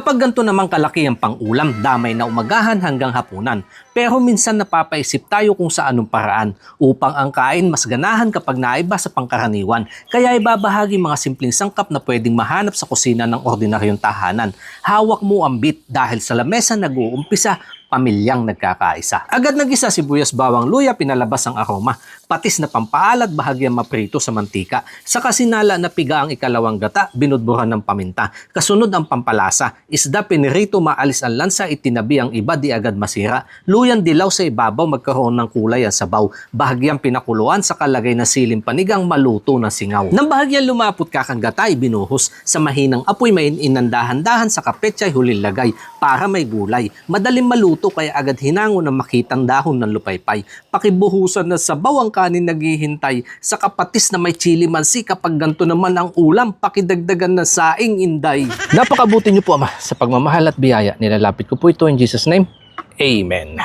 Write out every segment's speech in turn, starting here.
Kapag ganito naman kalaki ang pang-ulam, damay na umagahan hanggang hapunan. Pero minsan napapaisip tayo kung sa anong paraan upang ang kain mas ganahan kapag naiba sa pangkaraniwan. Kaya ibabahagi mga simpleng sangkap na pwedeng mahanap sa kusina ng ordinaryong tahanan. Hawak mo ang bit dahil sa lamesa nag-uumpisa, pamilyang nagkakaisa. Agad nag-isa sibuyas, bawang, luya, pinalabas ang aroma. Patis na pampaalat, bahagyang maprito sa mantika. Sa kasinala na piga ang ikalawang gata, binudburan ng paminta. Kasunod ang pampalasa. Isda pinirito, maalis ang lansa, itinabi ang iba, di agad masira. Luyang dilaw sa ibabaw, magkaroon ng kulay ang sabaw. Bahagyang pinakuluan sa kalagay na siling panigang, maluto na singaw. Nang bahagyang lumapot kakang gata, ibinuhos. Sa mahinang apoy, may inandahan-dahan sa kapetsay, hulil lagay para may gulay. Madaling maluto kaya agad hinango na makitang dahon ng lupaypay. Pakibuhusan na sabaw ang kanin naghihintay. Sa kapatis na may chili mansi, kapag ganto naman ang ulam, pakidagdagan na saing inday. Napakabuti niyo po, Ama, sa pagmamahal at biyaya. Nilalapit ko po ito in Jesus' name. Amen.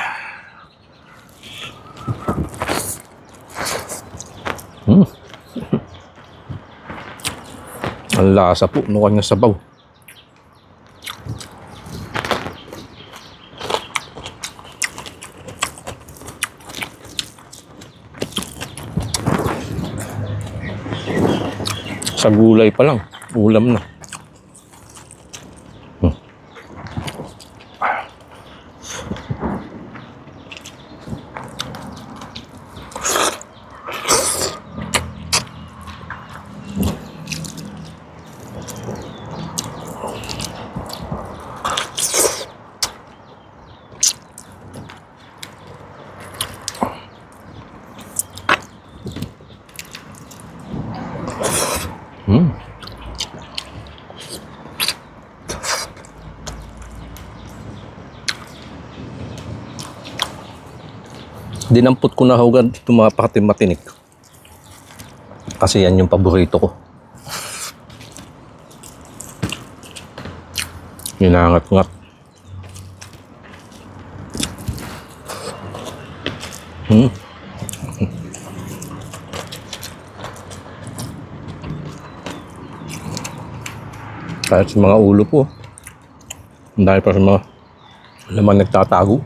Ang lasa po ng kanyang sabaw. Sa gulay pa lang, ulam na. Dinampot ko na hugad itong mga pakating matinik. Kasi yan yung paborito ko. Hinangat-ngat. Kahit sa mga ulo po, dahil pa sa mga laman nagtatago.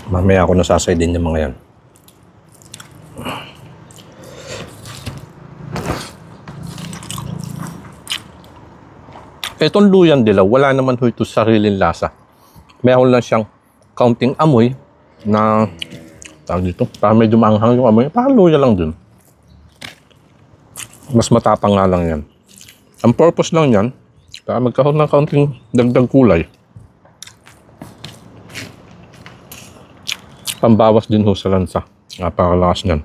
Mamaya ako nasasay din yung mga yan. Itong luyang dilaw, wala naman ho ito sariling lasa. Meron lang siyang kaunting amoy na, tawag dito, parang medyo maanghang yung amoy. Parang luya lang dun. Mas matapang nga lang yan. Ang purpose lang yan, para magkaroon ng kaunting dagdag kulay. Pambawas din ho sa lansa. Napakalakas niyan.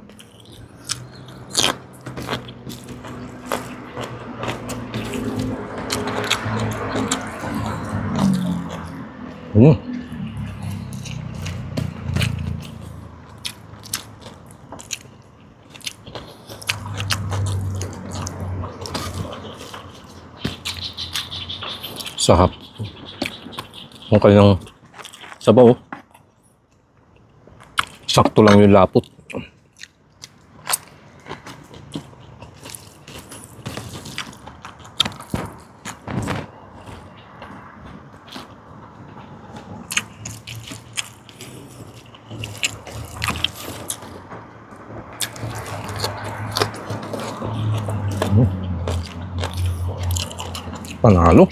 Sarap. Ang kanyang sabaw. Sakto lang yung lapot. Panalo.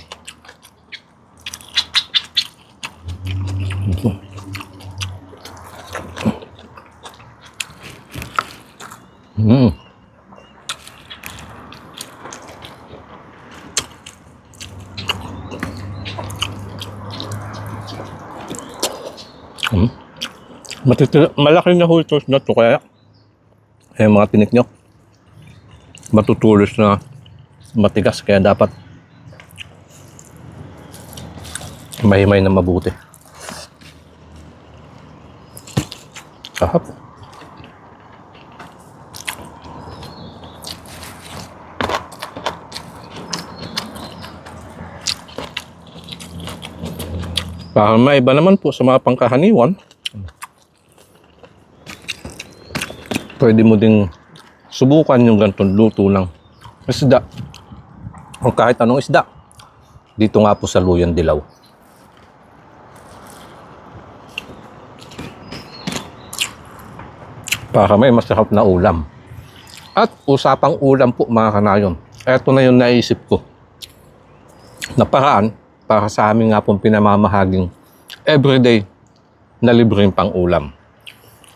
Malaki na ho ito na ito, kaya yung mga tinik nyo matutulos na matigas, kaya dapat mahimay na mabuti. Sarap. Parang may iba naman po sa mga pangkaraniwan. Pwede mo ding subukan yung ganitong luto lang. Isda. o kahit anong isda. Dito nga po sa Luyan Dilaw. Para may masarap na ulam. At usapang ulam po mga kanayon. Ito na yung naisip ko na paraan para sa amin nga pong pinamamahaging everyday na libreng pang ulam.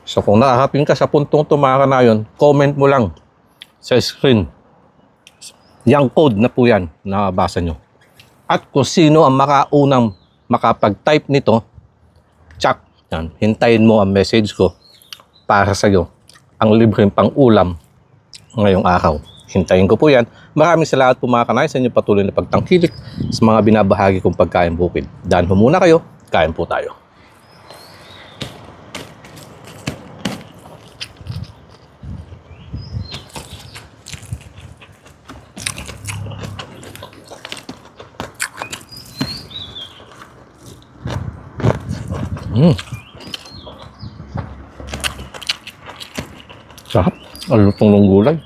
So kung nakakapin ka sa puntong ito mga kanayon, comment mo lang sa screen. Yang code na po yan na basa nyo. At kung sino ang makaunang makapag-type nito, tsak, yan, hintayin mo ang message ko para sa'yo ang libreng pang ulam ngayong araw. Hintayin ko po yan. Maraming salamat po mga kanay sa inyong patuloy na pagtangkilik sa mga binabahagi kong pagkain bukid. Daan po muna kayo, kain po tayo. Sarap. Ang lutong ng gulay.